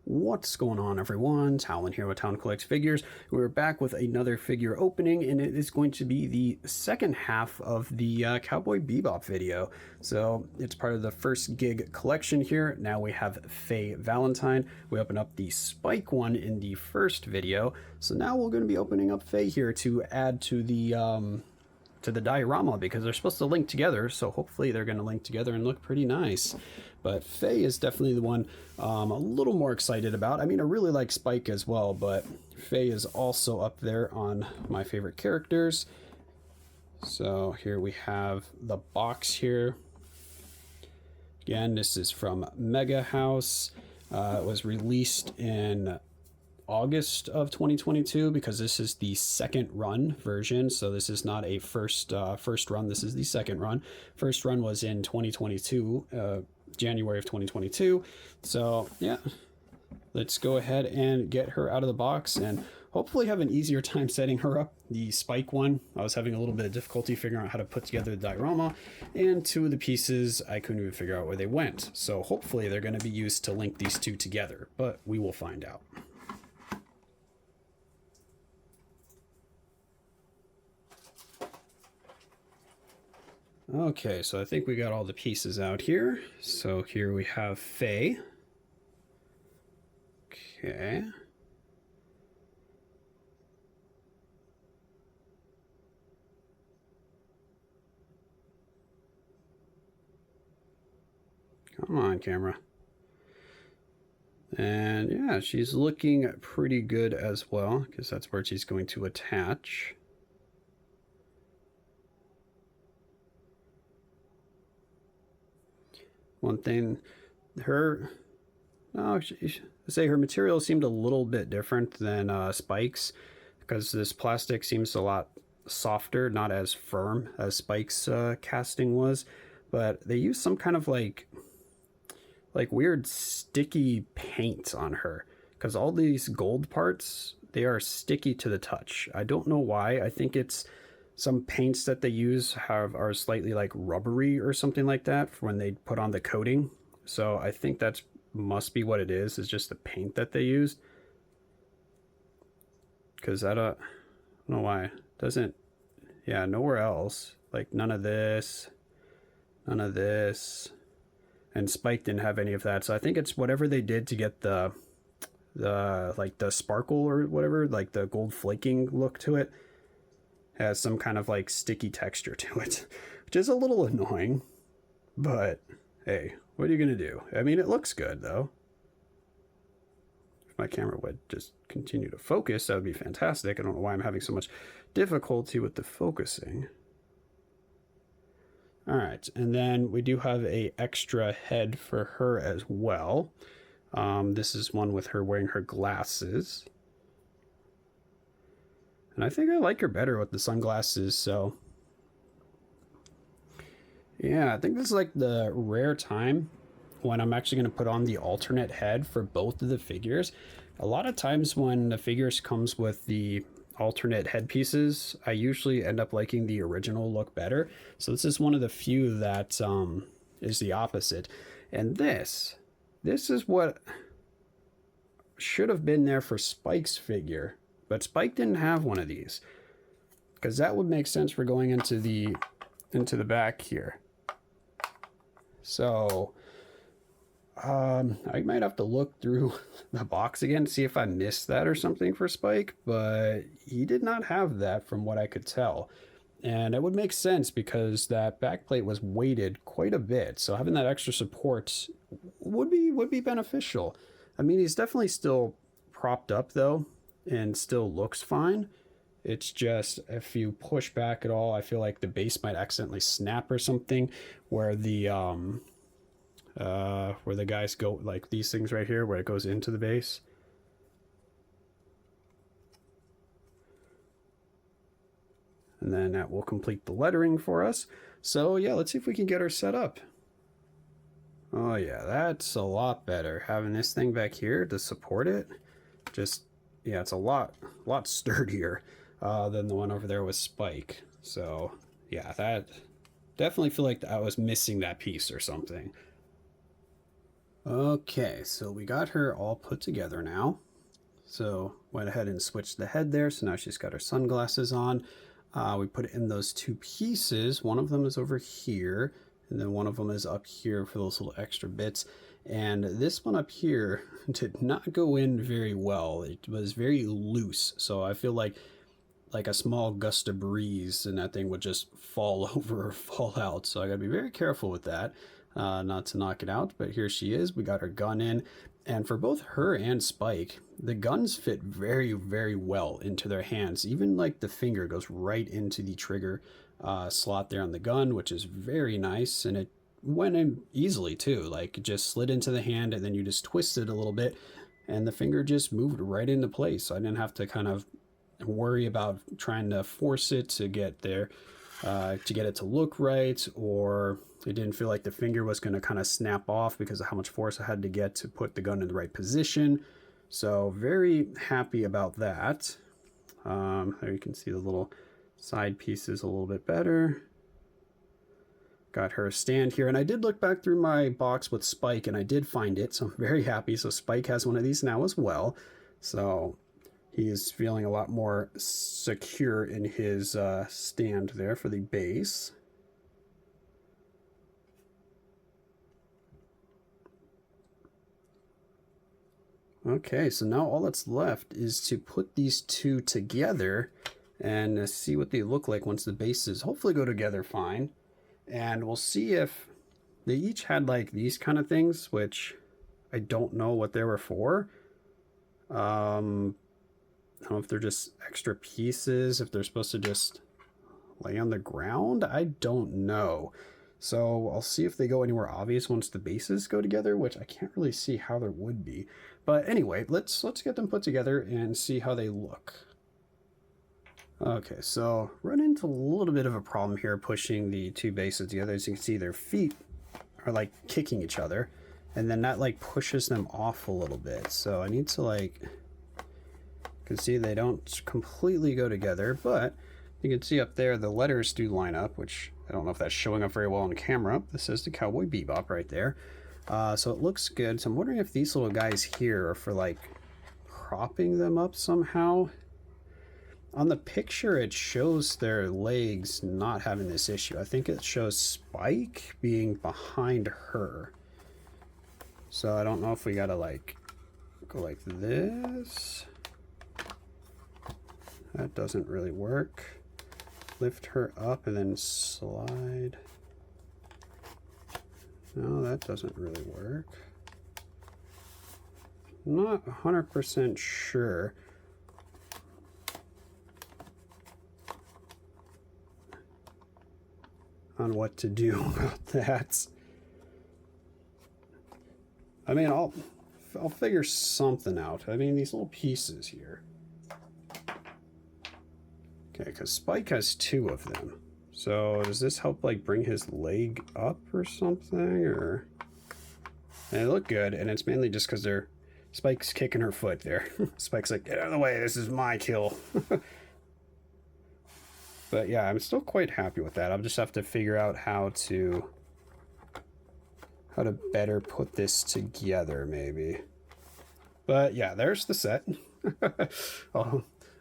What's going on, everyone? Talen here with Talen Collects Figures. We're back with another figure opening, and it is going to be the second half of the Cowboy Bebop video. So it's part of the first gig collection here. Now we have Faye Valentine. We opened up the Spike one in the first video. So now we're going to be opening up Faye here to add to the diorama, because they're supposed to link together, so hopefully they're going to link together and look pretty nice. But Faye is definitely the one I'm a little more excited about. I mean, I really like Spike as well, but Faye is also up there on my favorite characters. So here we have the box here. Again, this is from Megahouse. It was released in August of 2022, because this is the second run version, so this is not a first run, this is the second run. First run was in 2022, January of 2022. So yeah, let's go ahead and get her out of the box and hopefully have an easier time setting her up. The Spike one, I was having a little bit of difficulty figuring out how to put together the diorama, and two of the pieces I couldn't even figure out where they went. So hopefully they're going to be used to link these two together, but we will find out. Okay, so I think we got all the pieces out here. So here we have Faye. Okay. Come on, camera. And yeah, she's looking pretty good as well, because that's where she's going to attach. One thing, her material seemed a little bit different than Spike's, because this plastic seems a lot softer, not as firm as Spike's casting was. But they used some kind of like weird sticky paint on her, because all these gold parts, they are sticky to the touch. I don't know why. I think it's some paints that they use are slightly like rubbery or something like that for when they put on the coating. So I think that must be what it is just the paint that they used. Because I don't know why. Doesn't, yeah, nowhere else. Like none of this. And Spike didn't have any of that. So I think it's whatever they did to get the sparkle or whatever, like the gold flaking look to it, has some kind of like sticky texture to it, which is a little annoying, but hey, what are you gonna do? I mean, it looks good though. If my camera would just continue to focus, that would be fantastic. I don't know why I'm having so much difficulty with the focusing. All right, and then we do have a extra head for her as well. This is one with her wearing her glasses. And I think I like her better with the sunglasses, so yeah, I think this is like the rare time when I'm actually going to put on the alternate head for both of the figures. A lot of times when the figures comes with the alternate headpieces, I usually end up liking the original look better. So this is one of the few that is the opposite. And this is what should have been there for Spike's figure. But Spike didn't have one of these, because that would make sense for going into the back here. So I might have to look through the box again to see if I missed that or something for Spike, but he did not have that from what I could tell. And it would make sense because that backplate was weighted quite a bit, so having that extra support would be beneficial. I mean, he's definitely still propped up though, and still looks fine. It's just if you push back at all, I feel like the base might accidentally snap or something, where the guys go, like these things right here, where it goes into the base. And then that will complete the lettering for us. So yeah, let's see if we can get her set up. Oh yeah, that's a lot better. Having this thing back here to support it, just, yeah, it's a lot sturdier than the one over there with Spike. So yeah, that definitely feel like I was missing that piece or something. Okay, so we got her all put together now. So went ahead and switched the head there. So now she's got her sunglasses on. We put it in those two pieces. One of them is over here, and then one of them is up here for those little extra bits. And this one up here did not go in very well. It was very loose. So I feel like a small gust of breeze and that thing would just fall over or fall out. So I gotta be very careful with that, not to knock it out. But here she is. We got her gun in. And for both her and Spike, the guns fit very, very well into their hands. Even like the finger goes right into the trigger slot there on the gun, which is very nice. And it went in easily too. Like it just slid into the hand and then you just twist it a little bit and the finger just moved right into place. So I didn't have to kind of worry about trying to force it to get there, to get it to look right, or it didn't feel like the finger was going to kind of snap off because of how much force I had to get to put the gun in the right position. So very happy about that. There you can see the little side pieces a little bit better. Got her stand here, and I did look back through my box with Spike and I did find it, so I'm very happy. So Spike has one of these now as well, so he is feeling a lot more secure in his stand there for the base. Okay, so now all that's left is to put these two together and see what they look like once the bases hopefully go together fine. And we'll see if they each had like these kind of things, which I don't know what they were for. I don't know if they're just extra pieces, if they're supposed to just lay on the ground. I don't know. So I'll see if they go anywhere obvious once the bases go together, which I can't really see how there would be. But anyway, let's get them put together and see how they look. Okay, so run into a little bit of a problem here pushing the two bases together. As you can see, their feet are like kicking each other, and then that like pushes them off a little bit. So I need to like, you can see they don't completely go together, but you can see up there the letters do line up, which I don't know if that's showing up very well on camera. This is the Cowboy Bebop right there. So it looks good. So I'm wondering if these little guys here are for like propping them up somehow. On the picture, it shows their legs not having this issue. I think it shows Spike being behind her. So I don't know if we gotta like go like this. That doesn't really work. Lift her up and then slide. No, that doesn't really work. Not 100% sure. On what to do about that. I mean, I'll figure something out. I mean, these little pieces here. Okay, because Spike has two of them. So does this help like bring his leg up or something? Or they look good, and it's mainly just because they're Spike's kicking her foot there. Spike's like, get out of the way, this is my kill. But yeah, I'm still quite happy with that. I'll just have to figure out how to better put this together, maybe. But yeah, there's the set.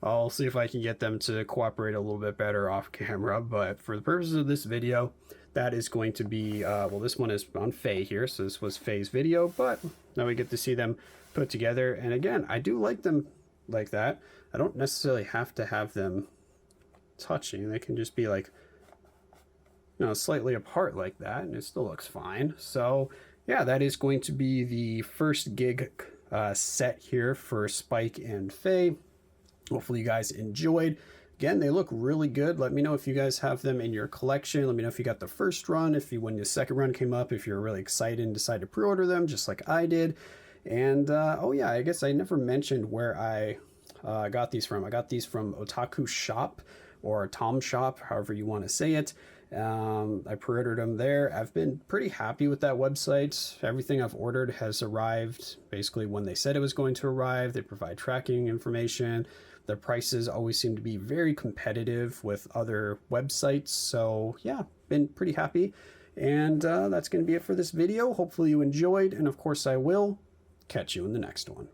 I'll see if I can get them to cooperate a little bit better off camera. But for the purposes of this video, that is going to be, well, this one is on Faye here. So this was Faye's video, but now we get to see them put together. And again, I do like them like that. I don't necessarily have to have them touching. They can just be like, you know, slightly apart like that, and it still looks fine. So yeah, that is going to be the first gig set here for Spike and Faye. Hopefully you guys enjoyed. Again, they look really good. Let me know if you guys have them in your collection. Let me know if you got the first run, if you, when the second run came up, if you're really excited and decided to pre-order them just like I did. And oh yeah, I guess I never mentioned where I got these from. I got these from Otaku Shop, or Tom Shop, however you want to say it. I pre-ordered them there. I've been pretty happy with that website. Everything I've ordered has arrived basically when they said it was going to arrive. They provide tracking information. Their prices always seem to be very competitive with other websites. So yeah, been pretty happy. And that's going to be it for this video. Hopefully you enjoyed, and of course I will catch you in the next one.